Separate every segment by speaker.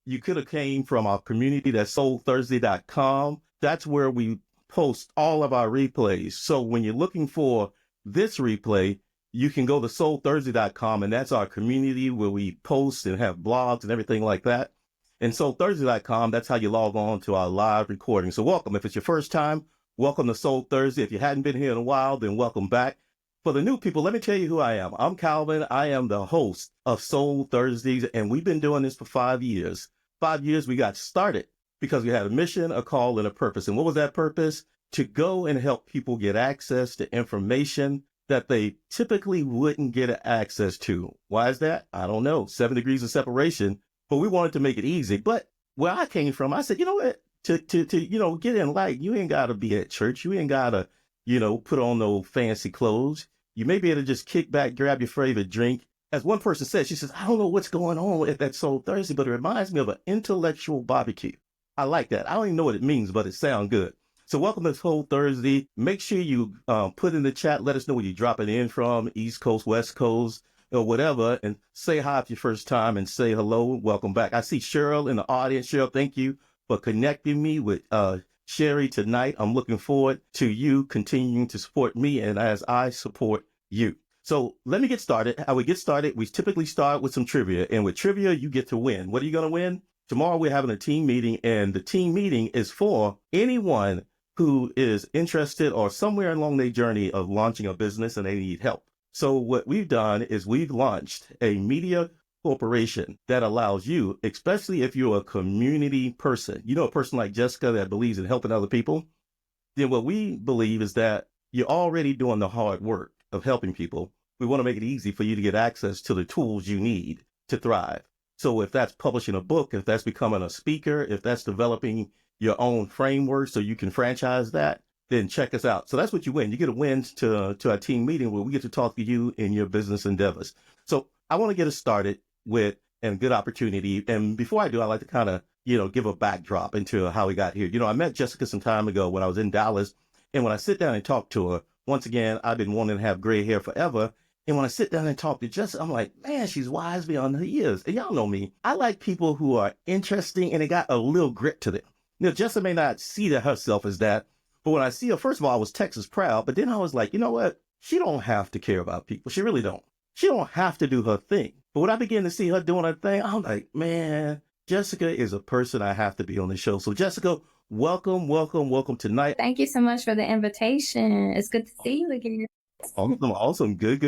Speaker 1: you could have came from our community, that's soulthursday.com. That's where we post all of our replays. So when you're looking for this replay, you can go to soulthursday.com, and that's our community where we post and have blogs and everything like that. And soulthursday.com, that's how you log on to our live recording. So welcome. If it's your first time, welcome to Soul Thursday. If you hadn't been here in a while, then welcome back. For the new people, let me tell you who I am. I'm Calvin. I am the host of Soul Thursdays, and we've been doing this for 5 years. 5 years we got started because we had a mission, a call, and a purpose. And what was that purpose? To go and help people get access to information that they typically wouldn't get access to. Why is that? I don't know. 7 degrees of separation, but we wanted to make it easy. But where I came from, I said, you know what? To get in light, you ain't got to be at church. You ain't got to, put on no fancy clothes. You may be able to just kick back, grab your favorite drink. As one person said, she says, I don't know what's going on at that Soul Thursday, but it reminds me of an intellectual barbecue. I like that. I don't even know what it means, but it sounds good. So welcome to Soul Thursday. Make sure you put in the chat, let us know where you're dropping in from, East Coast, West Coast, or whatever, and say hi if your first time and say hello. Welcome back. I see Cherriell in the audience. Cherriell, thank you for connecting me with Sherry tonight. I'm looking forward to you continuing to support me and as I support you. So let me get started. How we get started, we typically start with some trivia. And with trivia, you get to win. What are you going to win? Tomorrow we're having a team meeting, and the team meeting is for anyone who is interested or somewhere along their journey of launching a business and they need help. So what we've done is we've launched a media corporation that allows you, especially if you're a community person, a person like Jessica that believes in helping other people, then what we believe is that you're already doing the hard work of helping people. We want to make it easy for you to get access to the tools you need to thrive. So if that's publishing a book, if that's becoming a speaker, if that's developing your own framework so you can franchise that, then check us out. So that's what you win. You get a win to our team meeting where we get to talk to you in your business endeavors. So I want to get us started with a good opportunity. And before I do, I like to kind of, give a backdrop into how we got here. I met Jessica some time ago when I was in Dallas. And when I sit down and talk to her, once again, I've been wanting to have gray hair forever. And when I sit down and talk to Jessica, I'm like, man, she's wise beyond her years. And y'all know me. I like people who are interesting and they got a little grit to them. Jessica may not see that herself as that. But when I see her, first of all, I was Texas proud. But then I was like, you know what? She don't have to care about people. She really don't. She don't have to do her thing. But when I begin to see her doing her thing, I'm like, man, Jessica is a person I have to be on the show. So Jessica, welcome tonight.
Speaker 2: Thank you so much for the invitation. It's good to see you again.
Speaker 1: Awesome. Good.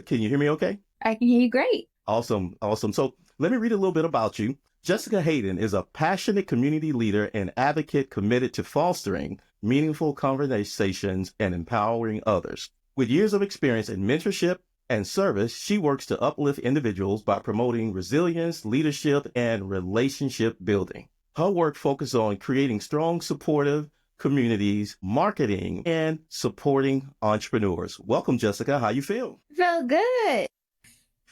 Speaker 1: Can you hear me okay?
Speaker 2: I can hear you great.
Speaker 1: Awesome. So let me read a little bit about you. Jessica Hayden is a passionate community leader and advocate committed to fostering meaningful conversations and empowering others. With years of experience in mentorship and service, she works to uplift individuals by promoting resilience, leadership, and relationship building. Her work focuses on creating strong, supportive communities, marketing, and supporting entrepreneurs. Welcome, Jessica. How you feel?
Speaker 2: Feel good.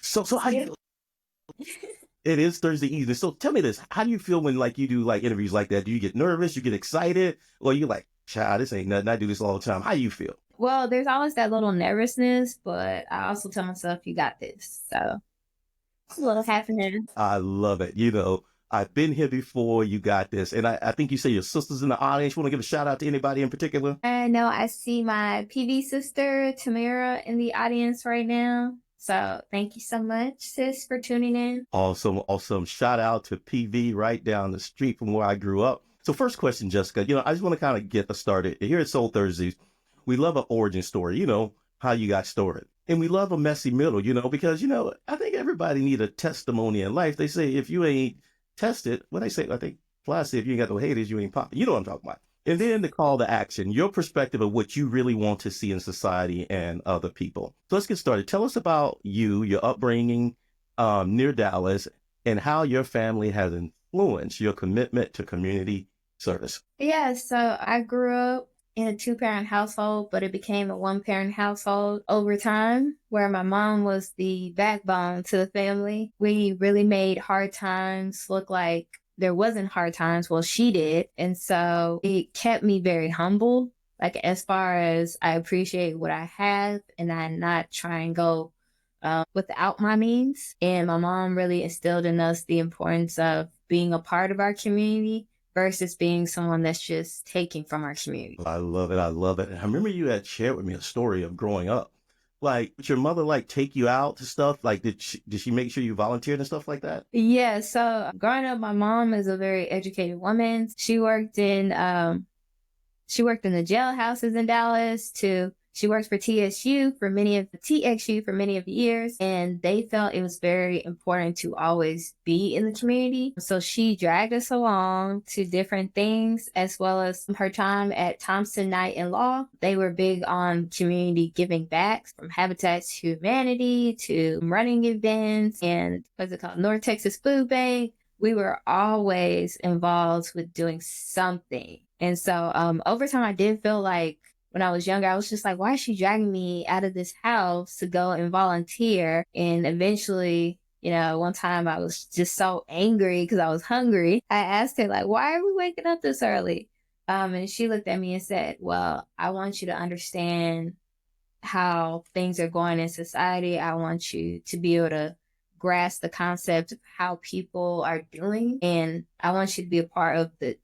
Speaker 1: So how you? It is Thursday evening. So tell me this: how do you feel when you do interviews like that? Do you get nervous? You get excited, or you like, child, this ain't nothing. I do this all the time. How you feel?
Speaker 2: Well, there's always that little nervousness, but I also tell myself, you got this. So it's a little happening.
Speaker 1: I love it. I've been here before. You got this. And I think you say your sister's in the audience. You want to give a shout out to anybody in particular?
Speaker 2: I know I see my PV sister, Tamara, in the audience right now. So thank you so much, sis, for tuning in.
Speaker 1: Awesome. Shout out to PV right down the street from where I grew up. So first question, Jessica, I just want to kind of get us started. Here at Soul Thursdays, we love an origin story, how you got started. And we love a messy middle, because, I think everybody need a testimony in life. They say if you ain't tested, what they say, I think Fly said, if you ain't got no haters, you ain't popping. You know what I'm talking about. And then the call to action, your perspective of what you really want to see in society and other people. So let's get started. Tell us about you, your upbringing near Dallas, and how your family has influenced your commitment to community service.
Speaker 2: Yeah, so I grew up in a 2-parent household, but it became a 1-parent household over time, where my mom was the backbone to the family. We really made hard times look like there wasn't hard times. Well, she did. And so it kept me very humble, as far as I appreciate what I have and I not try and go without my means. And my mom really instilled in us the importance of being a part of our community versus being someone that's just taking from our community.
Speaker 1: I love it. I love it. I remember you had shared with me a story of growing up. Like, did your mother like take you out to stuff? Like, did she make sure you volunteered and stuff like that?
Speaker 2: Yeah, so growing up, my mom is a very educated woman. She worked in the jailhouses in Dallas too. She worked for TXU for many of the years, and they felt it was very important to always be in the community. So she dragged us along to different things, as well as her time at Thompson Knight and Law. They were big on community giving back, from Habitat to Humanity to running events and what's it called, North Texas Food Bank. We were always involved with doing something. And so over time, I did feel like when I was younger, I was just like, why is she dragging me out of this house to go and volunteer? And eventually, one time I was just so angry because I was hungry. I asked her, like, why are we waking up this early? And she looked at me and said, well, I want you to understand how things are going in society. I want you to be able to grasp the concept of how people are doing. And I want you to be a part of the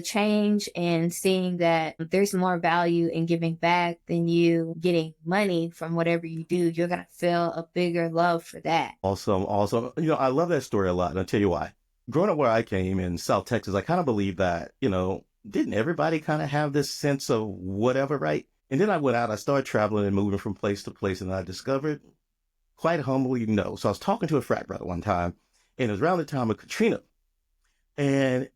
Speaker 2: change, and seeing that there's more value in giving back than you getting money from whatever you do. You're going to feel a bigger love for that.
Speaker 1: Awesome. Awesome. I love that story a lot. And I'll tell you why. Growing up where I came in South Texas, I kind of believe that, didn't everybody kind of have this sense of whatever, right? And then I went out, I started traveling and moving from place to place, and I discovered, quite humbly, no. So I was talking to a frat brother one time, and it was around the time of Katrina. And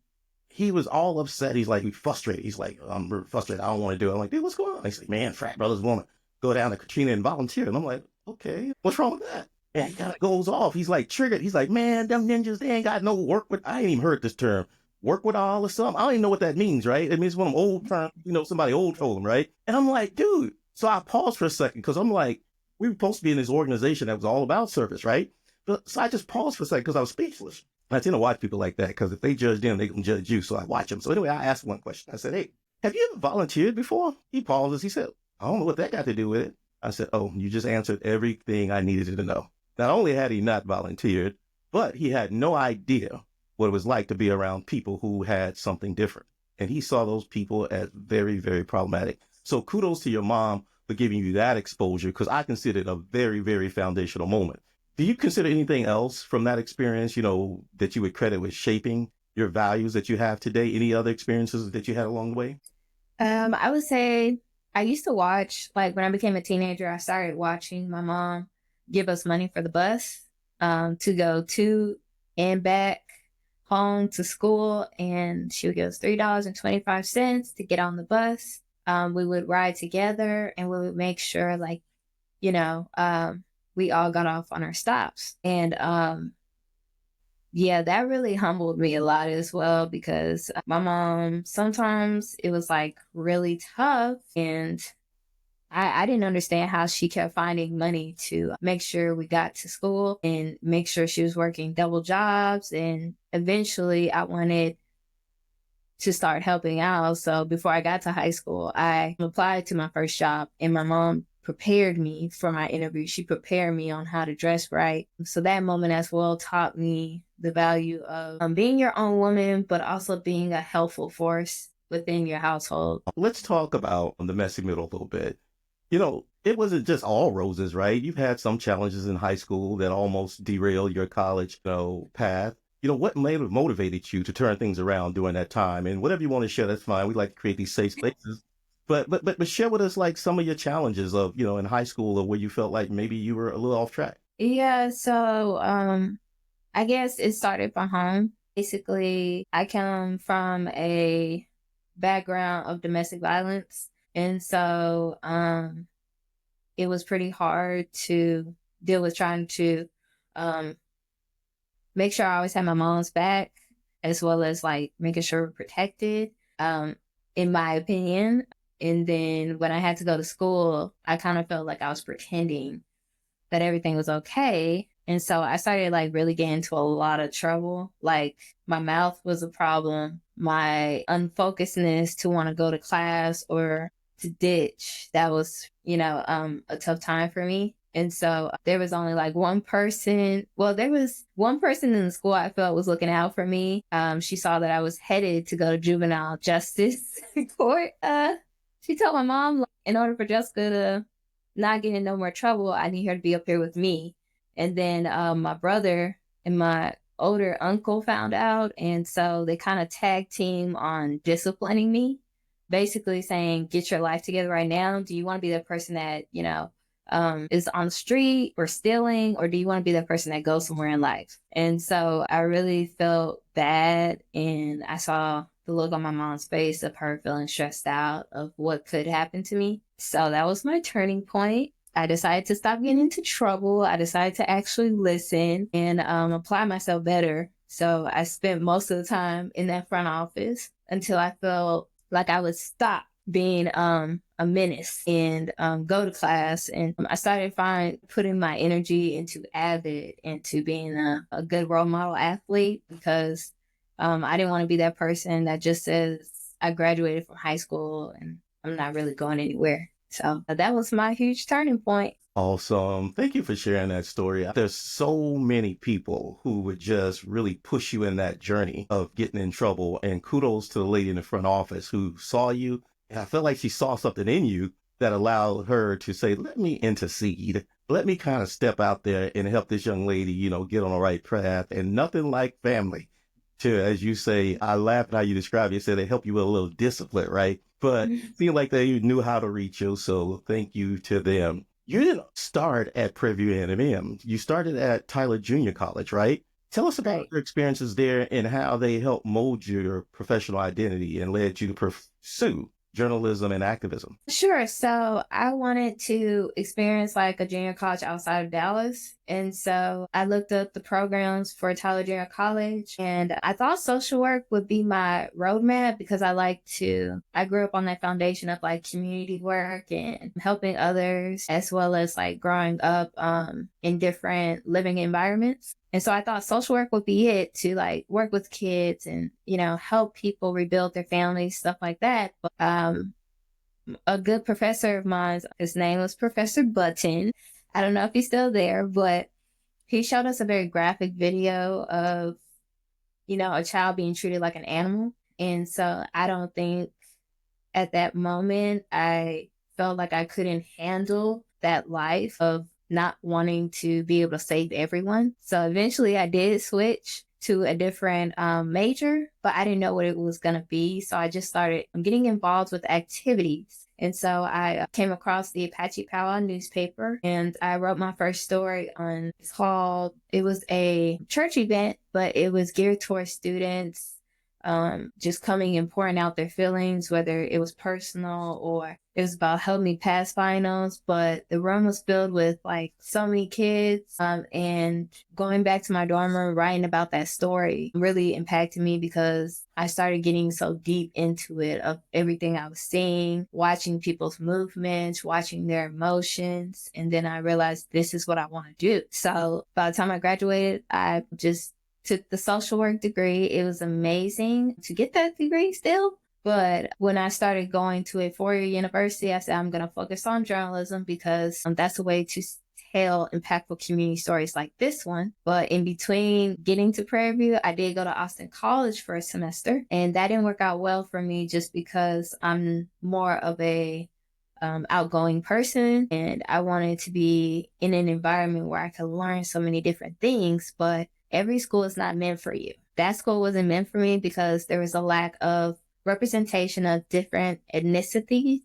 Speaker 1: he was all upset. He's frustrated. He's like, I'm frustrated. I don't want to do it. I'm like, dude, what's going on? He's like, man, frat brothers want to go down to Katrina and volunteer. And I'm like, okay, what's wrong with that? And he kind of goes off. He's like triggered. He's like, man, them ninjas, they ain't got no work with, I ain't even heard this term, work with all or something. I don't even know what that means, right? It means one of them old terms, somebody old told him, right? And I'm like, dude. So I paused for a second because I'm like, we were supposed to be in this organization that was all about service, right? So I just paused for a second because I was speechless. I tend to watch people like that because if they judge them, they can judge you. So I watch them. So anyway, I asked one question. I said, hey, have you ever volunteered before? He pauses. He said, I don't know what that got to do with it. I said, oh, you just answered everything I needed to know. Not only had he not volunteered, but he had no idea what it was like to be around people who had something different. And he saw those people as very, very problematic. So kudos to your mom for giving you that exposure, because I consider it a very, very foundational moment. Do you consider anything else from that experience, that you would credit with shaping your values that you have today? Any other experiences that you had along the way?
Speaker 2: I would say I used to watch, like when I became a teenager, I started watching my mom give us money for the bus to go to and back home to school. And she would give us $3.25 to get on the bus. We would ride together, and we would make sure, like, we all got off on our stops. And yeah, that really humbled me a lot as well, because my mom, sometimes it was like really tough, and I didn't understand how she kept finding money to make sure we got to school and make sure she was working double jobs. And eventually I wanted to start helping out. So before I got to high school, I applied to my first job, and my mom prepared me for my interview. She prepared me on how to dress right. So that moment as well taught me the value of being your own woman, but also being a helpful force within your household.
Speaker 1: Let's talk about the messy middle a little bit. It wasn't just all roses, right? You've had some challenges in high school that almost derailed your college, path. What motivated you to turn things around during that time? And whatever you want to share, that's fine. We like to create these safe spaces. But share with us like some of your challenges of, in high school, or where you felt like maybe you were a little off track.
Speaker 2: Yeah, so I guess it started from home. Basically, I come from a background of domestic violence. And so it was pretty hard to deal with trying to make sure I always had my mom's back, as well as like making sure we're protected, in my opinion. And then when I had to go to school, I kind of felt like I was pretending that everything was okay. And so I started like really getting into a lot of trouble. Like my mouth was a problem, my unfocusedness to want to go to class or to ditch. That was, a tough time for me. And so there was only like one person. Well, there was one person in the school I felt was looking out for me. She saw that I was headed to go to juvenile justice court. She told my mom, like, in order for Jessica to not get in no more trouble, I need her to be up here with me. And then my brother and my older uncle found out. And so they kind of tag team on disciplining me, basically saying, get your life together right now. Do you want to be the person that, is on the street or stealing, or do you want to be the person that goes somewhere in life? And so I really felt bad, and I saw the look on my mom's face of her feeling stressed out of what could happen to me. So that was my turning point. I decided to stop getting into trouble. I decided to actually listen and apply myself better. So I spent most of the time in that front office until I felt like I would stop being a menace and go to class. And I started putting my energy into AVID, into being a good role model athlete, because I didn't want to be that person that just says I graduated from high school and I'm not really going anywhere. So that was my huge turning point.
Speaker 1: Awesome. Thank you for sharing that story. There's so many people who would just really push you in that journey of getting in trouble. And kudos to the lady in the front office who saw you. And I felt like she saw something in you that allowed her to say, let me intercede. Let me kind of step out there and help this young lady, get on the right path. And nothing like family to, as you say, I laugh at how you describe it. You said they help you with a little discipline, right? But it seemed like they knew how to reach you. So thank you to them. You didn't start at Prairie View A&M. You started at Tyler Junior College, right? Tell us about your experiences there and how they helped mold your professional identity and led you to pursue journalism and activism.
Speaker 2: Sure. So I wanted to experience like a junior college outside of Dallas. And so I looked up the programs for Tyler Junior College, and I thought social work would be my roadmap because I grew up on that foundation of like community work and helping others, as well as like growing up in different living environments. And so I thought social work would be it, to like work with kids and, help people rebuild their families, stuff like that. But a good professor of mine, his name was Professor Button. I don't know if he's still there, but he showed us a very graphic video of, a child being treated like an animal. And so I don't think at that moment I felt like I couldn't handle that life of not wanting to be able to save everyone. So eventually I did switch to a different major, but I didn't know what it was going to be. So I just started getting involved with activities. And so I came across the Apache Powwow newspaper, and I wrote my first story on, it was a church event, but it was geared towards students just coming and pouring out their feelings, whether it was personal or it was about helping me pass finals. But the room was filled with like so many kids, and going back to my dorm room, writing about that story really impacted me because I started getting so deep into it, of everything I was seeing, watching people's movements, watching their emotions. And then I realized this is what I want to do. So by the time I graduated, I just took the social work degree. It was amazing to get that degree still. But when I started going to a four-year university, I said, I'm going to focus on journalism because that's a way to tell impactful community stories like this one. But in between getting to Prairie View, I did go to Austin College for a semester, and that didn't work out well for me just because I'm more of a outgoing person, and I wanted to be in an environment where I could learn so many different things. But every school is not meant for you. That school wasn't meant for me because there was a lack of representation of different ethnicities.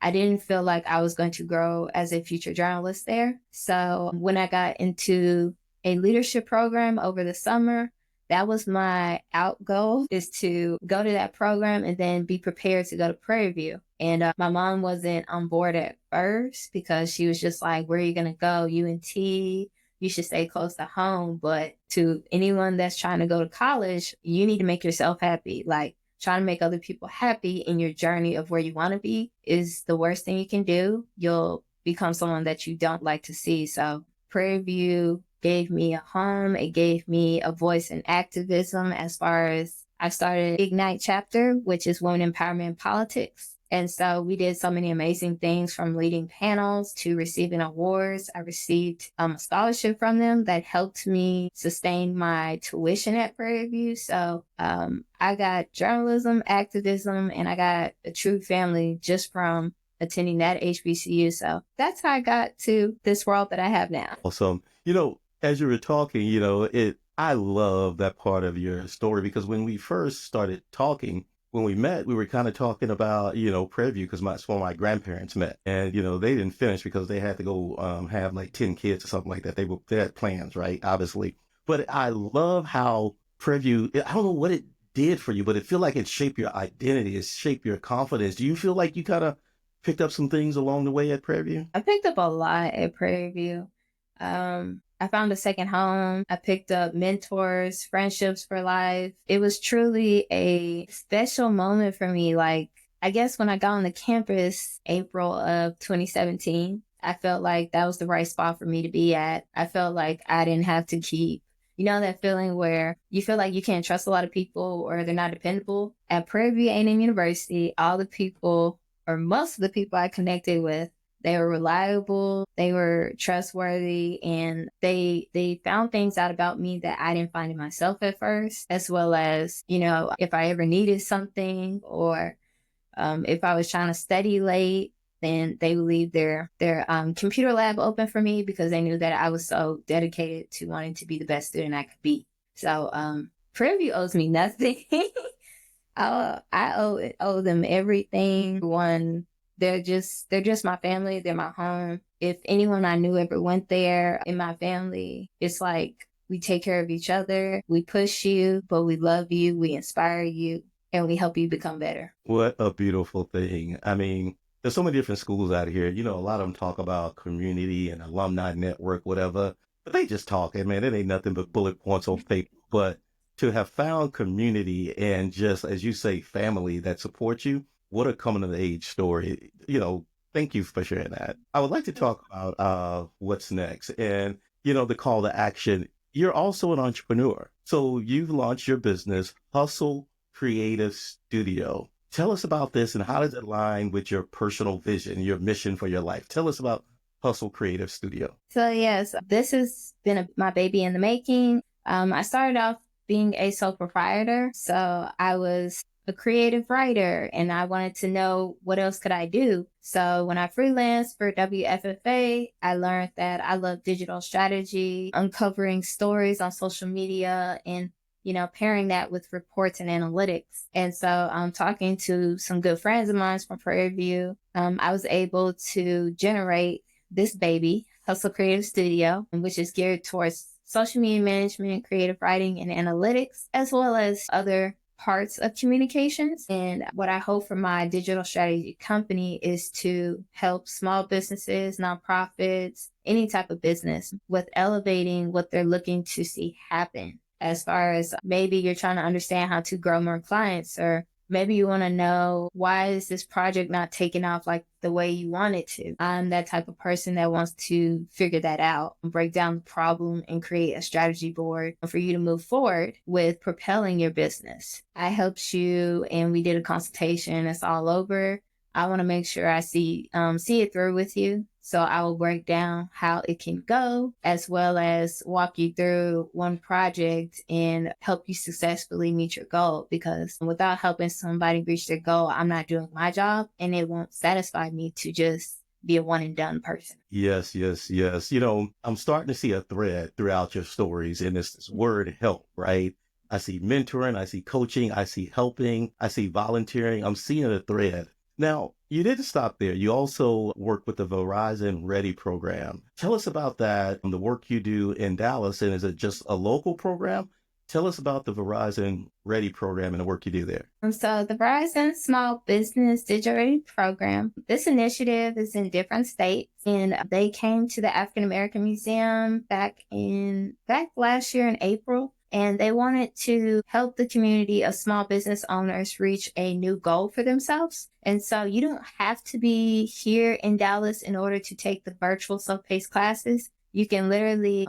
Speaker 2: I didn't feel like I was going to grow as a future journalist there. So when I got into a leadership program over the summer, that was my goal, is to go to that program and then be prepared to go to Prairie View. And my mom wasn't on board at first because she was just like, where are you going to go? UNT? You should stay close to home. But to anyone that's trying to go to college, you need to make yourself happy. Like, trying to make other people happy in your journey of where you want to be is the worst thing you can do. You'll become someone that you don't like to see. So Prairie View gave me a home. It gave me a voice in activism, as far as I started Ignite chapter, which is Women Empowerment in Politics. And so we did so many amazing things, from leading panels to receiving awards. I received a scholarship from them that helped me sustain my tuition at Prairie View. So I got journalism, activism, and I got a true family just from attending that HBCU. So that's how I got to this world that I have now.
Speaker 1: Awesome. As you were talking, I love that part of your story, because when we first started talking, when we met, we were kind of talking about, Prairie View, because that's where my grandparents met. And, they didn't finish because they had to go have like 10 kids or something like that. They had plans, right? Obviously. But I love how Prairie View, I don't know what it did for you, but it feel like it shaped your identity. It shaped your confidence. Do you feel like you kind of picked up some things along the way at Prairie View?
Speaker 2: I picked up a lot at Prairie View. I found a second home. I picked up mentors, friendships for life. It was truly a special moment for me. Like, I guess when I got on the campus, April of 2017, I felt like that was the right spot for me to be at. I felt like I didn't have to keep, that feeling where you feel like you can't trust a lot of people or they're not dependable. At Prairie View A&M University, all the people, or most of the people I connected with, they were reliable, they were trustworthy, and they found things out about me that I didn't find in myself at first, as well as, if I ever needed something, or if I was trying to study late, then they would leave their computer lab open for me, because they knew that I was so dedicated to wanting to be the best student I could be. So Prairie View owes me nothing. I owe them everything. They're just my family. They're my home. If anyone I knew ever went there in my family, it's like we take care of each other. We push you, but we love you. We inspire you, and we help you become better.
Speaker 1: What a beautiful thing. I mean, there's so many different schools out here. A lot of them talk about community and alumni network, whatever, but they just talking, man. It ain't nothing but bullet points on paper. But to have found community and, just as you say, family that supports you, what a coming of age story. Thank you for sharing that. I would like to talk about what's next, and, the call to action. You're also an entrepreneur. So you've launched your business, Hustle Creative Studio. Tell us about this, and how does it align with your personal vision, your mission for your life? Tell us about Hustle Creative Studio.
Speaker 2: So yes, this has been my baby in the making. I started off being a sole proprietor. So I was a creative writer, and I wanted to know what else could I do. So when I freelanced for WFFA, I learned that I love digital strategy, uncovering stories on social media, and pairing that with reports and analytics. And so I'm talking to some good friends of mine from Prairie View. I was able to generate this baby, Hustle Creative Studio, which is geared towards social media management, creative writing, and analytics, as well as other parts of communications. And what I hope for my digital strategy company is to help small businesses, nonprofits, any type of business with elevating what they're looking to see happen. As far as maybe you're trying to understand how to grow more clients, or maybe you want to know, why is this project not taking off like the way you want it to? I'm that type of person that wants to figure that out, break down the problem, and create a strategy board for you to move forward with propelling your business. I helped you, and we did a consultation. It's all over. I want to make sure I see it through with you. So I will break down how it can go, as well as walk you through one project and help you successfully meet your goal. Because without helping somebody reach their goal, I'm not doing my job, and it won't satisfy me to just be a one and done person.
Speaker 1: Yes, yes, yes. I'm starting to see a thread throughout your stories, and it's this word help, right? I see mentoring, I see coaching, I see helping, I see volunteering. I'm seeing a thread. Now, you didn't stop there. You also work with the Verizon Ready program. Tell us about that and the work you do in Dallas. And is it just a local program? Tell us about the Verizon Ready program and the work you do there.
Speaker 2: So the Verizon Small Business Digital Ready program, this initiative is in different states, and they came to the African American Museum back last year in April. And they wanted to help the community of small business owners reach a new goal for themselves. And so you don't have to be here in Dallas in order to take the virtual self-paced classes. You can literally,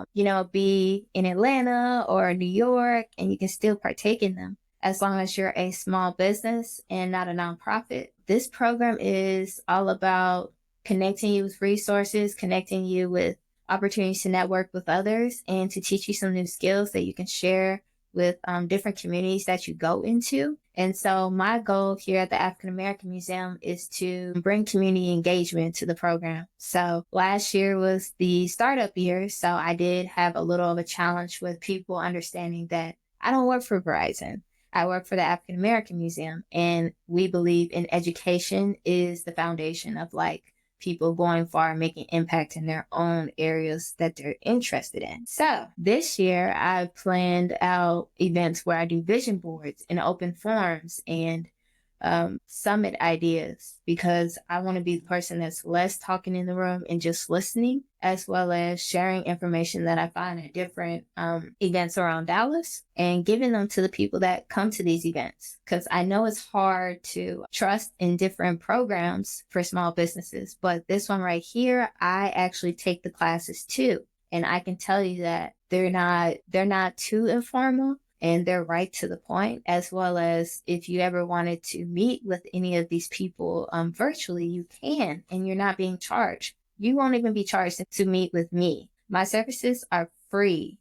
Speaker 2: be in Atlanta or New York, and you can still partake in them. as long as you're a small business and not a nonprofit. This program is all about connecting you with resources, connecting you with opportunities to network with others, and to teach you some new skills that you can share with different communities that you go into. And so my goal here at the African American Museum is to bring community engagement to the program. So last year was the startup year. So I did have a little of a challenge with people understanding that I don't work for Verizon. I work for the African American Museum, and we believe in education is the foundation of like people going far and making impact in their own areas that they're interested in. So this year I've planned out events where I do vision boards and open forums and summit ideas, because I want to be the person that's less talking in the room and just listening, as well as sharing information that I find at different events around Dallas and giving them to the people that come to these events. Because I know it's hard to trust in different programs for small businesses, but this one right here, I actually take the classes too. And I can tell you that they're not too informal, and they're right to the point, as well as if you ever wanted to meet with any of these people virtually, you can, and you're not being charged. You won't even be charged to meet with me. My services are free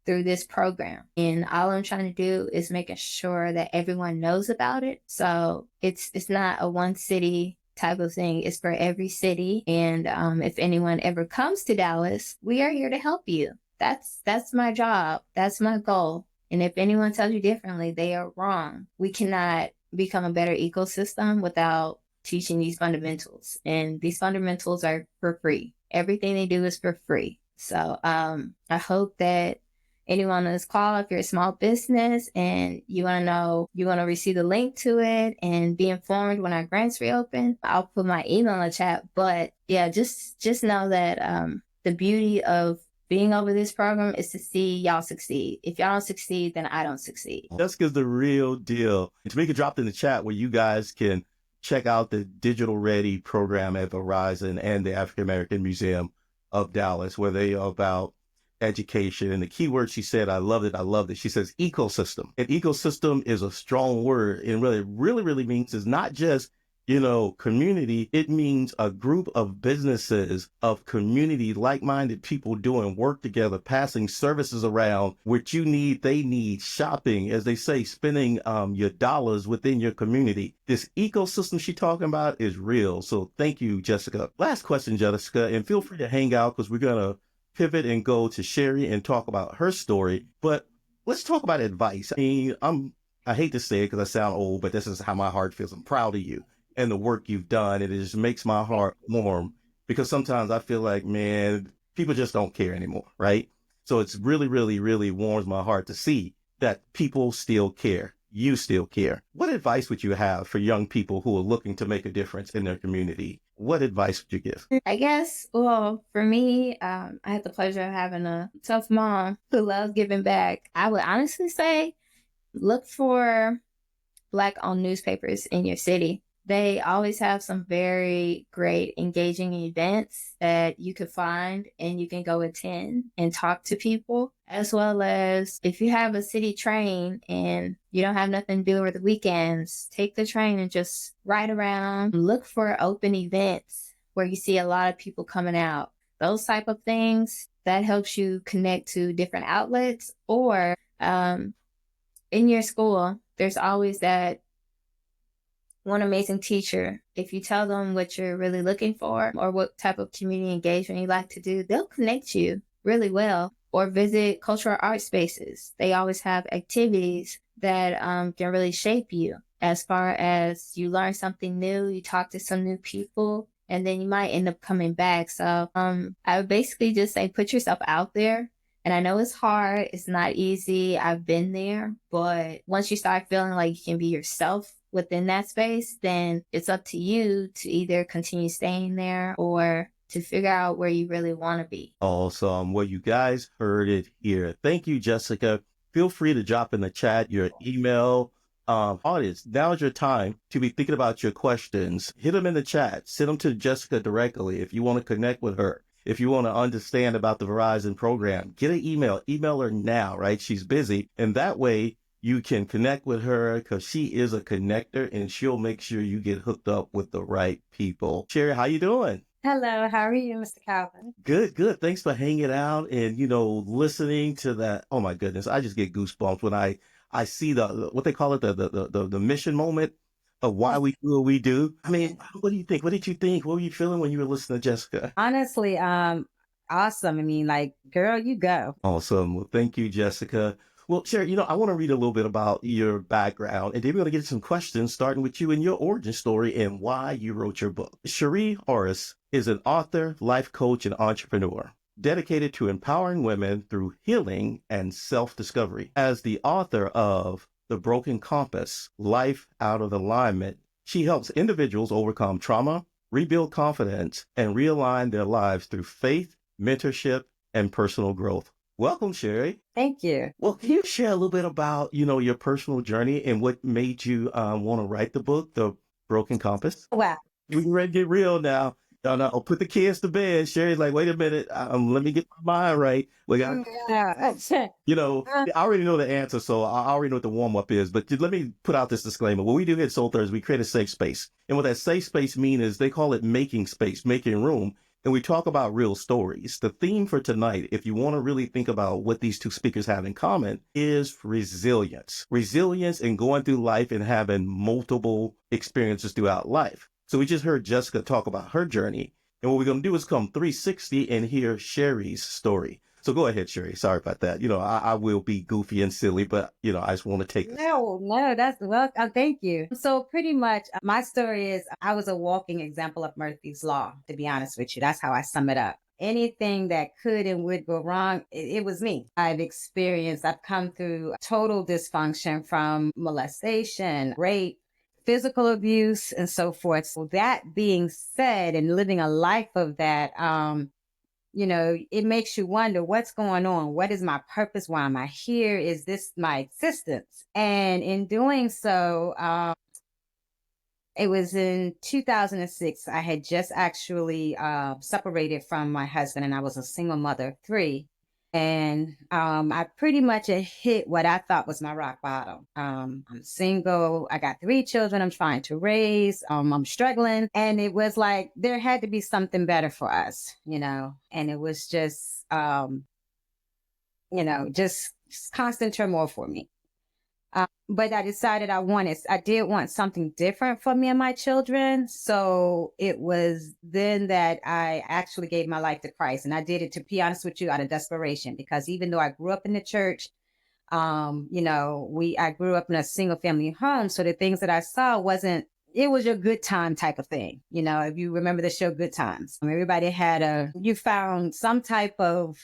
Speaker 2: through this program. And all I'm trying to do is making sure that everyone knows about it. So it's not a one city type of thing. It's for every city. And if anyone ever comes to Dallas, we are here to help you. That's my job. That's my goal. And if anyone tells you differently, they are wrong. We cannot become a better ecosystem without teaching these fundamentals. And these fundamentals are for free. Everything they do is for free. So I hope that anyone on this call, if you're a small business and you want to receive the link to it and be informed when our grants reopen, I'll put my email in the chat. But yeah, just know that the beauty of being over this program is to see y'all succeed. If y'all don't succeed, then I don't succeed.
Speaker 1: Jessica's the real deal. Tamika dropped in the chat where you guys can check out the Digital Ready program at Verizon and the African American Museum of Dallas, where they are about education. And the key word she said, I loved it. She says ecosystem. And ecosystem is a strong word. And really means is not just, community. It means a group of businesses, of community, like-minded people doing work together, passing services around, which you need, they need, shopping, as they say, spending your dollars within your community. This ecosystem she's talking about is real. So thank you, Jessica. Last question, Jessica, and feel free to hang out because we're going to pivot and go to Sherry and talk about her story. But let's talk about advice. I mean, I hate to say it because I sound old, but this is how my heart feels. I'm proud of you and the work you've done. And it just makes my heart warm because sometimes I feel like, man, people just don't care anymore, right? So it's really warms my heart to see that people still care. You still care. What advice would you have for young people who are looking to make a difference in their community? What advice would you give?
Speaker 2: I guess, well, for me, I had the pleasure of having a tough mom who loves giving back. I would honestly say, look for Black-owned newspapers in your city. They always have some very great, engaging events that you could find and you can go attend and talk to people. As well as if you have a city train and you don't have nothing to do over the weekends, take the train and just ride around. Look for open events where you see a lot of people coming out. Those type of things, that helps you connect to different outlets. Or in your school, there's always that one amazing teacher. If you tell them what you're really looking for or what type of community engagement you like to do, they'll connect you really well. Or visit cultural art spaces. They always have activities that can really shape you as far as you learn something new, you talk to some new people, and then you might end up coming back. So I would basically just say put yourself out there. And I know it's hard. It's not easy. I've been there. But once you start feeling like you can be yourself within that space, then it's up to you to either continue staying there or to figure out where you really want to be.
Speaker 1: Awesome. Well, you guys heard it here. Thank you, Jessica. Feel free to drop in the chat your email. Audience, now is your time to be thinking about your questions. Hit them in the chat. Send them to Jessica directly if you want to connect with her. If you want to understand about the Verizon program, get an email. Email her now, right? She's busy. And that way, you can connect with her because she is a connector and she'll make sure you get hooked up with the right people. Cherriell, how you doing?
Speaker 3: Hello, how are you, Mr. Calvin?
Speaker 1: Good, good. Thanks for hanging out and, listening to that. Oh my goodness. I just get goosebumps when I see what they call it, the mission moment of why we do what we do. I mean, what do you think? What did you think? What were you feeling when you were listening to Jessica?
Speaker 3: Honestly, awesome. I mean, like, girl, you go.
Speaker 1: Awesome. Well, thank you, Jessica. Well, Sherry, I want to read a little bit about your background, and then we're going to get some questions, starting with you and your origin story and why you wrote your book. Cherriell Orius is an author, life coach, and entrepreneur dedicated to empowering women through healing and self-discovery. As the author of The Broken Compass, Life Out of Alignment, she helps individuals overcome trauma, rebuild confidence, and realign their lives through faith, mentorship, and personal growth. Welcome, Sherry.
Speaker 3: Thank you.
Speaker 1: Well, can you share a little bit about, your personal journey and what made you want to write the book, The Broken Compass?
Speaker 3: Wow.
Speaker 1: We can ready to get real now. I'll put the kids to bed. Sherry's like, wait a minute, let me get my mind right. We got, I already know the answer, so I already know what the warm up is. But let me put out this disclaimer. What we do here at Soul Thursday, we create a safe space, and what that safe space means is they call it making space, making room. And we talk about real stories. The theme for tonight, if you want to really think about what these two speakers have in common, is resilience. Resilience in going through life and having multiple experiences throughout life. So we just heard Jessica talk about her journey. And what we're going to do is come 360 and hear Sherry's story. So go ahead, Sherry. Sorry about that. I will be goofy and silly, but, I just want to take this.
Speaker 3: No, that's well, thank you. So pretty much my story is I was a walking example of Murphy's Law, to be honest with you. That's how I sum it up. Anything that could and would go wrong, it was me. I've come through total dysfunction from molestation, rape, physical abuse, and so forth. So that being said, and living a life of that, it makes you wonder what's going on. What is my purpose? Why am I here? Is this my existence? And in doing so, it was in 2006. I had just actually separated from my husband, and I was a single mother of 3. And I pretty much had hit what I thought was my rock bottom. I'm single. I got 3 children I'm trying to raise. I'm struggling. And it was like there had to be something better for us, and it was just, just constant turmoil for me. But I decided I did want something different for me and my children. So it was then that I actually gave my life to Christ. And I did it, to be honest with you, out of desperation, because even though I grew up in the church, I grew up in a single family home. So the things that I saw it was your good time type of thing. If you remember the show Good Times, everybody you found some type of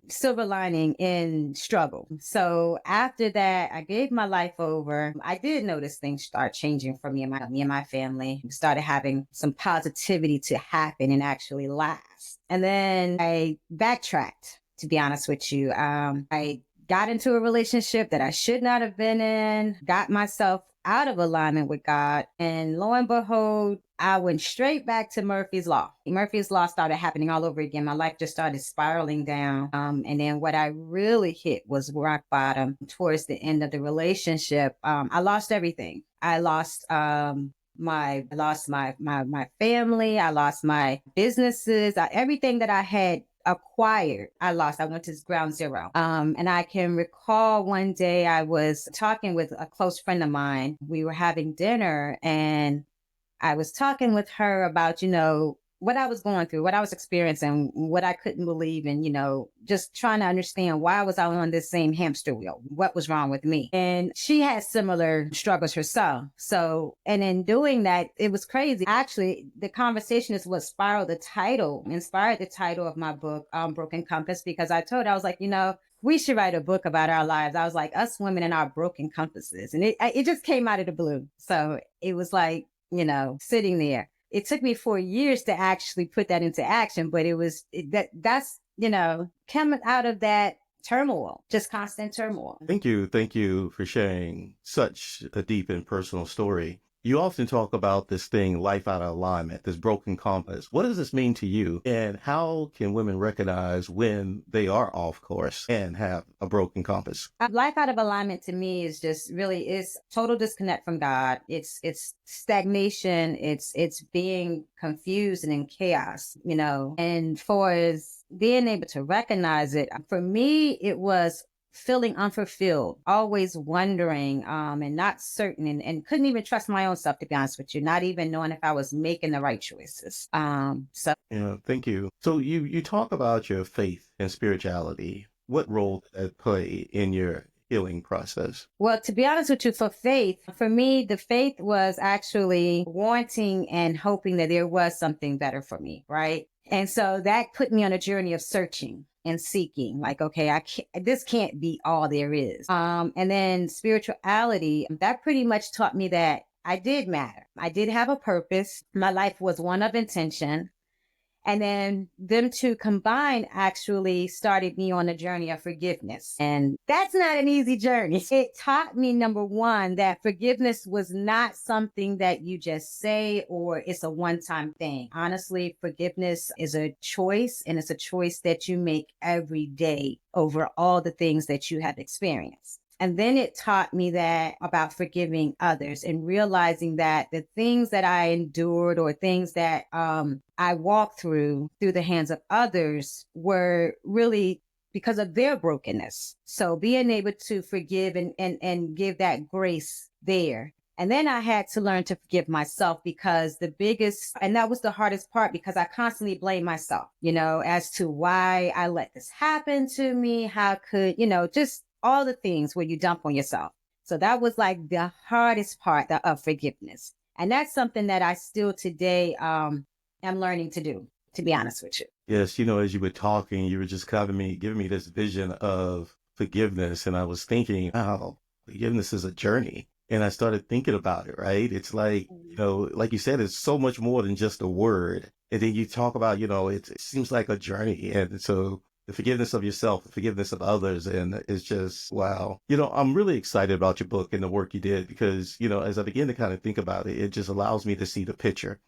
Speaker 3: silver lining in struggle. So after that, I gave my life over. I did notice things start changing for me and my family. We started having some positivity to happen and actually last. And then I backtracked, to be honest with you. I got into a relationship that I should not have been in, got myself out of alignment with God. And lo and behold, I went straight back to Murphy's Law. Murphy's Law started happening all over again. My life just started spiraling down. And then what I really hit was rock bottom towards the end of the relationship. I lost everything. I lost my family. I lost my businesses, everything that I had acquired. I went to ground zero. And I can recall one day I was talking with a close friend of mine. We were having dinner and I was talking with her about, what I was going through, what I was experiencing, what I couldn't believe, and, just trying to understand why was I on this same hamster wheel? What was wrong with me? And she had similar struggles herself. So, and in doing that, it was crazy. Actually, the conversation is what inspired the title of my book, Broken Compass, because I was like, we should write a book about our lives. I was like, us women and our broken compasses. And it just came out of the blue. So it was like, sitting there. It took me 4 years to actually put that into action, but that's coming out of that turmoil, just constant turmoil.
Speaker 1: Thank you for sharing such a deep and personal story. You often talk about this thing, life out of alignment, this broken compass. What does this mean to you? And how can women recognize when they are off course and have a broken compass?
Speaker 3: Life out of alignment to me is just really is total disconnect from God. It's stagnation. It's being confused and in chaos, you know. And for as being able to recognize it, for me, it was feeling unfulfilled, always wondering, and not certain, and couldn't even trust my own self, to be honest with you, not even knowing if I was making the right choices. So
Speaker 1: Yeah, thank you. So you talk about your faith and spirituality. What role did that play in your healing process?
Speaker 3: well, to be honest with you, for me, the faith was actually wanting and hoping that there was something better for me, right? And so that put me on a journey of searching and seeking, like, okay, this can't be all there is. And then spirituality, that pretty much taught me that I did matter. I did have a purpose. My life was one of intention. And then them two combined actually started me on a journey of forgiveness. And that's not an easy journey. It taught me, number one, that forgiveness was not something that you just say or it's a one-time thing. Honestly, forgiveness is a choice, and it's a choice that you make every day over all the things that you have experienced. And then it taught me that about forgiving others and realizing that the things that I endured or things that I walked through the hands of others were really because of their brokenness. So being able to forgive and give that grace there. And then I had to learn to forgive myself, because and that was the hardest part, because I constantly blame myself, you know, as to why I let this happen to me. How could, you know, just all the things where you dump on yourself. So that was like the hardest part of forgiveness. And that's something that I still today am learning to do, to be honest with you.
Speaker 1: Yes, as you were talking, you were just giving me this vision of forgiveness. And I was thinking, wow, forgiveness is a journey. And I started thinking about it, right? It's like, like you said, it's so much more than just a word. And then you talk about, it seems like a journey. And so the forgiveness of yourself, the forgiveness of others. And it's just, wow. I'm really excited about your book and the work you did, because, as I begin to kind of think about it, it just allows me to see the picture,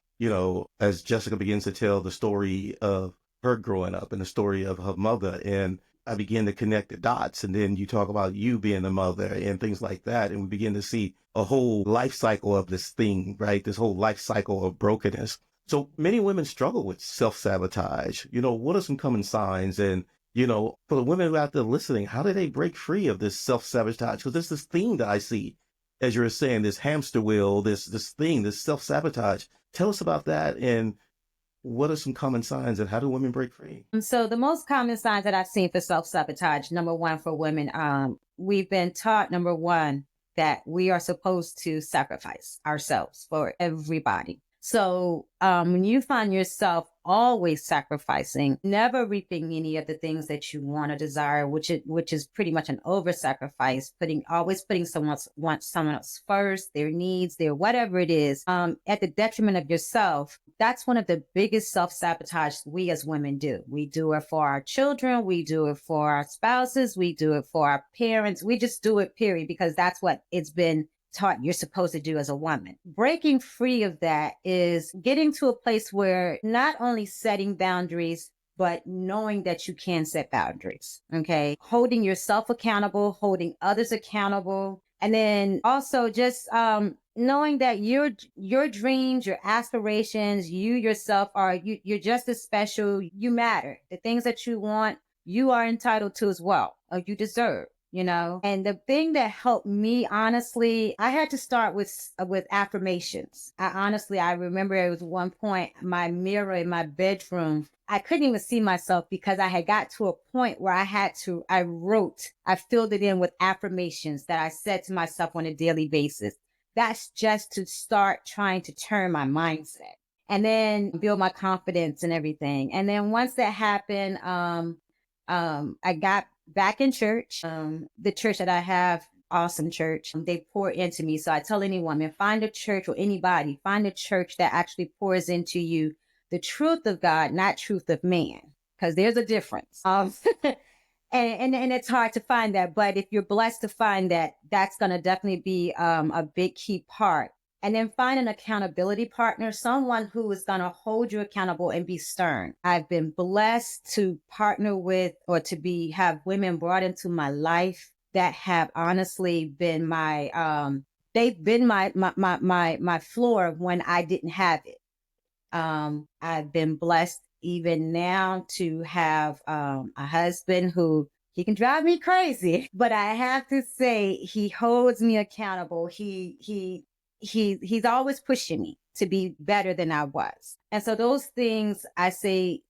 Speaker 1: as Jessica begins to tell the story of her growing up and the story of her mother. And I begin to connect the dots. And then you talk about you being a mother and things like that. And we begin to see a whole life cycle of this thing, right? This whole life cycle of brokenness. So many women struggle with self-sabotage. What are some common signs? And, for the women out there listening, how do they break free of this self-sabotage? Because there's this thing that I see, as you were saying, this hamster wheel, this thing, this self-sabotage. Tell us about that. And what are some common signs, and how do women break free?
Speaker 3: So the most common signs that I've seen for self-sabotage, number one, for women, we've been taught, number one, that we are supposed to sacrifice ourselves for everybody. So when you find yourself always sacrificing, never reaping any of the things that you want or desire, which is pretty much an over-sacrifice, always putting someone else first, their needs, their whatever it is, at the detriment of yourself. That's one of the biggest self-sabotage we as women do. We do it for our children. We do it for our spouses. We do it for our parents. We just do it, period, because that's what it's been taught you're supposed to do as a woman. Breaking free of that is getting to a place where not only setting boundaries, but knowing that you can set boundaries. Okay. Holding yourself accountable, holding others accountable. And then also just knowing that your dreams, your aspirations, you yourself you're just as special. You matter. The things that you want, you are entitled to as well, or you deserve. And the thing that helped me, honestly, I had to start with affirmations. I remember it was one point, my mirror in my bedroom, I couldn't even see myself, because I had got to a point where I filled it in with affirmations that I said to myself on a daily basis. That's just to start trying to turn my mindset and then build my confidence and everything. And then once that happened, I got back in church. The church that I have, awesome church. They pour into me. So I tell any woman, find a church, or anybody, find a church that actually pours into you the truth of God, not truth of man, because there's a difference. And it's hard to find that. But if you're blessed to find that, that's going to definitely be a big key part And then find an accountability partner, someone who is going to hold you accountable and be stern. I've been blessed to partner with or to have women brought into my life that have honestly been they've been my floor when I didn't have it. I've been blessed even now to have a husband who he can drive me crazy, but I have to say he holds me accountable. He's always pushing me to be better than I was. And so those things I say,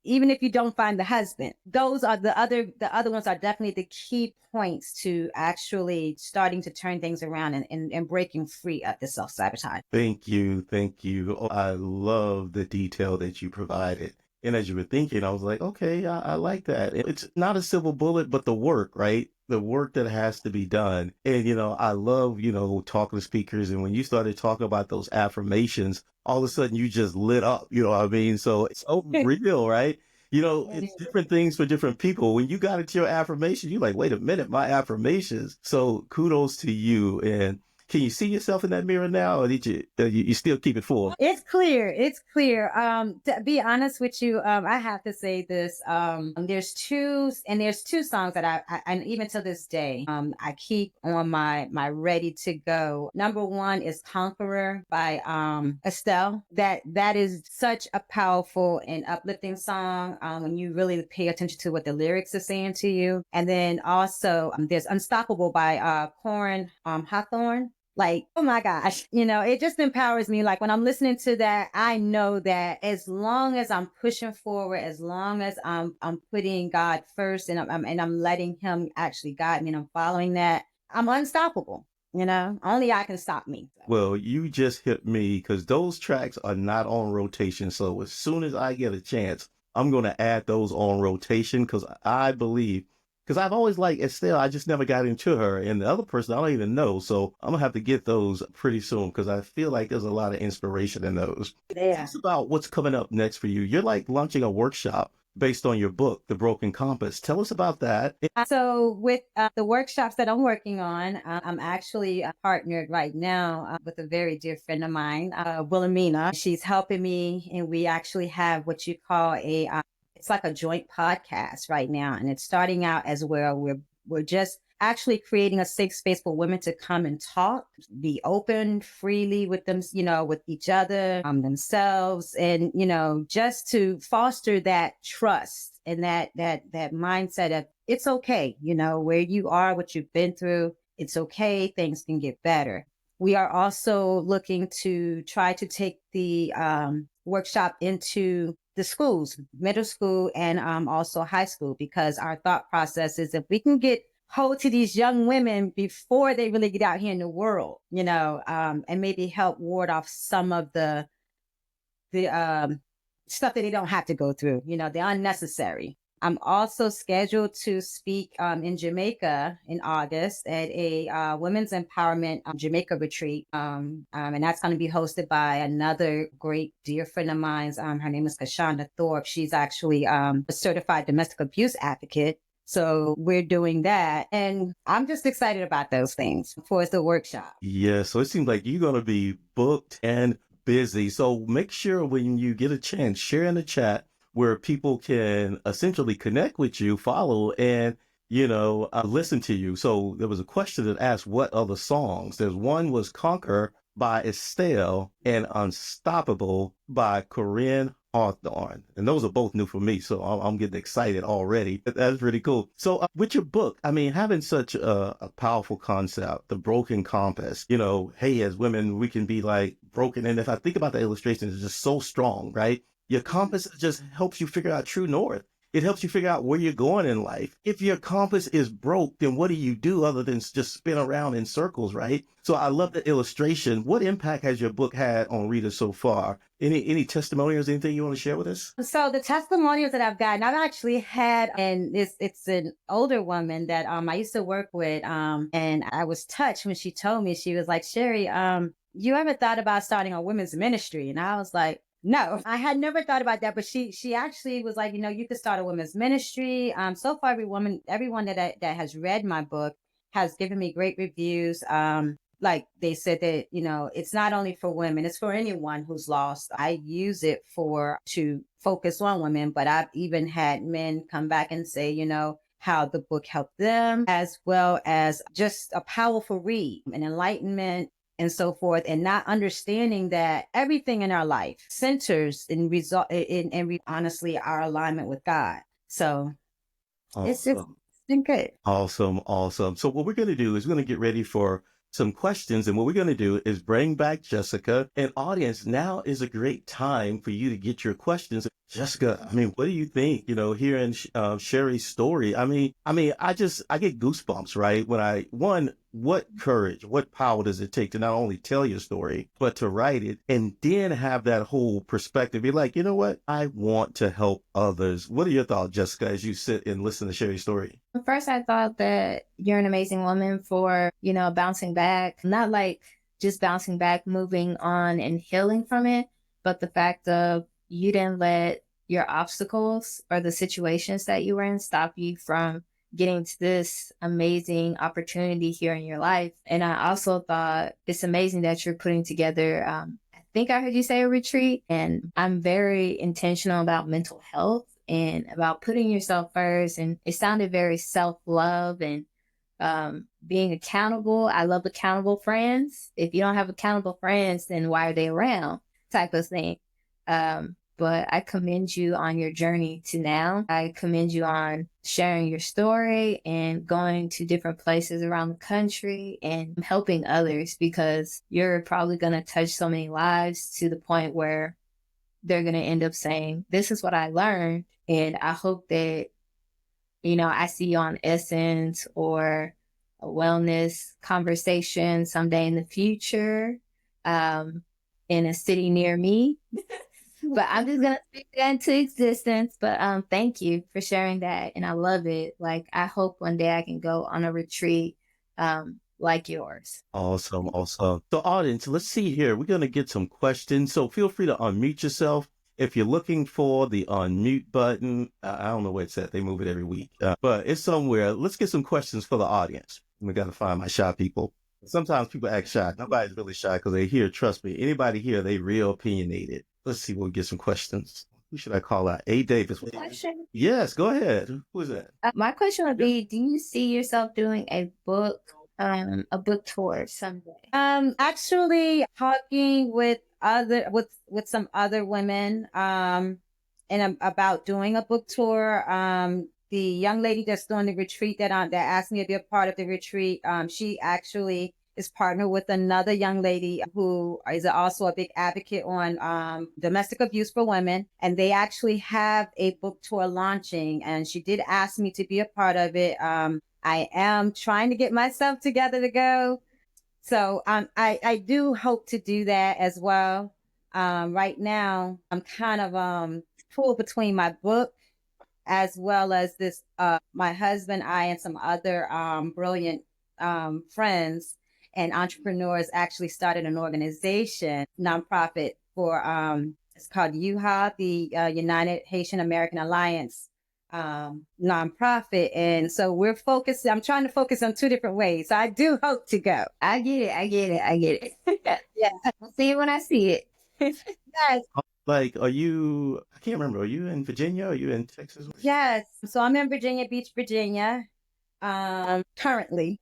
Speaker 3: even if you don't find the husband, those are the other ones are definitely the key points to actually starting to turn things around and breaking free of the self-sabotage.
Speaker 1: Thank you. Thank you. Oh, I love the detail that you provided. And as you were thinking, I was like, okay, I like that. It's not a silver bullet, but the work, right? The work that has to be done. And, I love, talking to speakers. And when you started talking about those affirmations, all of a sudden you just lit up, you know what I mean? So it's so real, right? It's different things for different people. When you got into your affirmation, you're like, wait a minute, my affirmations. So kudos to you. And can you see yourself in that mirror now, or did you still keep it full?
Speaker 3: It's clear. It's clear. To be honest with you, I have to say this. There's two songs that I and even to this day, I keep on my ready to go. Number one is Conqueror by Estelle. That is such a powerful and uplifting song when you really pay attention to what the lyrics are saying to you. And then also there's Unstoppable by Corin Hawthorne. Like, oh my gosh, it just empowers me. Like when I'm listening to that, I know that as long as I'm pushing forward, as long as I'm putting God first and I'm letting him actually guide me and I'm following that, I'm unstoppable. Only I can stop me.
Speaker 1: Well, you just hit me because those tracks are not on rotation. So as soon as I get a chance, I'm going to add those on rotation because I've always liked Estelle. I just never got into her. And the other person, I don't even know. So I'm going to have to get those pretty soon because I feel like there's a lot of inspiration in those.
Speaker 3: Yeah.
Speaker 1: Tell us about what's coming up next for you. You're like launching a workshop based on your book, The Broken Compass. Tell us about that.
Speaker 3: So with the workshops that I'm working on, I'm actually partnered right now with a very dear friend of mine, Wilhelmina. She's helping me, and we actually have what you call it's like a joint podcast right now. And it's starting out as well. We're just actually creating a safe space for women to come and talk, be open freely with them, with each other, themselves, and, just to foster that trust and that mindset of it's okay, where you are, what you've been through, it's okay. Things can get better. We are also looking to try to take the workshop into the schools, middle school and also high school, because our thought process is if we can get hold to these young women before they really get out here in the world, and maybe help ward off some of the stuff that they don't have to go through, the unnecessary. I'm also scheduled to speak in Jamaica in August at a women's empowerment Jamaica retreat. And that's going to be hosted by another great dear friend of mine. Her name is Kashonda Thorpe. She's actually a certified domestic abuse advocate. So we're doing that. And I'm just excited about those things for the workshop.
Speaker 1: Yeah, so it seems like you're going to be booked and busy. So make sure when you get a chance, share in the chat where people can essentially connect with you, follow, and, listen to you. So there was a question that asked what other songs. There's one was Conquer by Estelle and Unstoppable by Corinne Hawthorne. And those are both new for me. So I'm getting excited already. That's really cool. So with your book, having such a powerful concept, the broken compass, hey, as women, we can be like broken. And if I think about the illustration, it's just so strong, right? Your compass just helps you figure out true north. It helps you figure out where you're going in life. If your compass is broke, then what do you do other than just spin around in circles, right? So I love the illustration. What impact has your book had on readers so far? Any testimonials, anything you want to share with us?
Speaker 3: So the testimonials that I've gotten, I've actually had, and it's an older woman that I used to work with, and I was touched when she told me, she was like, Sherry, you ever thought about starting a women's ministry? And I was like, no, I had never thought about that, but she actually was like, you could start a women's ministry. So far, everyone that has read my book has given me great reviews. like they said that, it's not only for women, it's for anyone who's lost. I use it to focus on women, but I've even had men come back and say, how the book helped them, as well as just a powerful read, an enlightenment, and so forth, and not understanding that everything in our life centers in honestly our alignment with God. So it's been good.
Speaker 1: Awesome. So what we're going to do is we're going to get ready for some questions. And what we're going to do is bring back Jessica. And audience, now is a great time for you to get your questions. Jessica, what do you think, hearing Sherry's story? I get goosebumps, right? What courage, what power does it take to not only tell your story, but to write it and then have that whole perspective? Be like, you know what? I want to help others. What are your thoughts, Jessica, as you sit and listen to Sherry's story?
Speaker 2: First, I thought that you're an amazing woman for, bouncing back, not like just bouncing back, moving on and healing from it, but the fact of you didn't let your obstacles or the situations that you were in stop you from getting to this amazing opportunity here in your life. And I also thought it's amazing that you're putting together, I think I heard you say a retreat, and I'm very intentional about mental health and about putting yourself first. And it sounded very self-love and being accountable. I love accountable friends. If you don't have accountable friends, then why are they around? Type of thing. But I commend you on your journey to now. I commend you on sharing your story and going to different places around the country and helping others, because you're probably going to touch so many lives to the point where they're going to end up saying, this is what I learned. And I hope that, I see you on Essence or a wellness conversation someday in the future, in a city near me. But I'm just going to speak that into existence. But thank you for sharing that. And I love it. Like, I hope one day I can go on a retreat like yours.
Speaker 1: Awesome. So audience, let's see here. We're going to get some questions. So feel free to unmute yourself. If you're looking for the unmute button, I don't know where it's at. They move it every week, but it's somewhere. Let's get some questions for the audience. We got to find my shy people. Sometimes people act shy. Nobody's really shy because they hear, trust me, anybody here, they real opinionated. Let's see, we'll get some questions. Who should I call out? A. Davis.
Speaker 2: Question?
Speaker 1: Yes, go ahead. Who is that?
Speaker 2: My question would be, do you see yourself doing a book tour someday?
Speaker 3: Actually talking with some other women, and about doing a book tour. The young lady that's doing the retreat that asked me to be a part of the retreat, she actually is partnered with another young lady who is also a big advocate on domestic abuse for women. And they actually have a book tour launching. And she did ask me to be a part of it. I am trying to get myself together to go. So I do hope to do that as well. Right now, I'm kind of pulled between my book as well as this, my husband, I, and some other brilliant friends and entrepreneurs actually started an organization, nonprofit for, it's called UHA, the United Haitian American Alliance nonprofit. And so I'm trying to focus on two different ways. So I do hope to go.
Speaker 2: I get it. Yeah. I'll see it when I see it.
Speaker 3: Yes.
Speaker 1: Like, I can't remember, are you in Virginia? Are you in Texas?
Speaker 3: Yes. So I'm in Virginia Beach, Virginia. Currently,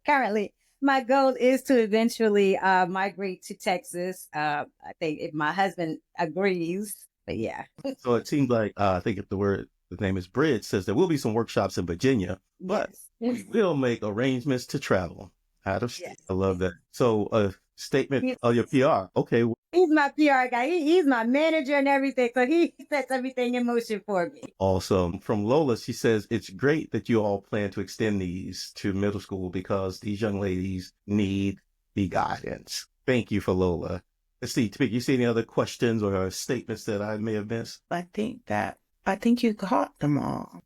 Speaker 3: my goal is to eventually migrate to Texas. I think if my husband agrees, but yeah.
Speaker 1: So it seems like, I think if the name is Bridge, says there will be some workshops in Virginia, but
Speaker 3: yes.
Speaker 1: we will make arrangements to travel out of state.
Speaker 3: Yes.
Speaker 1: I love that. So a statement of your PR. Okay.
Speaker 3: He's my PR guy. He's my manager and everything. So he sets everything in motion for me.
Speaker 1: Awesome. From Lola, she says, it's great that you all plan to extend these to middle school because these young ladies need the guidance. Thank you for Lola. Let's see, Tamika, you see any other questions or statements that I may have missed?
Speaker 4: I think you caught them all.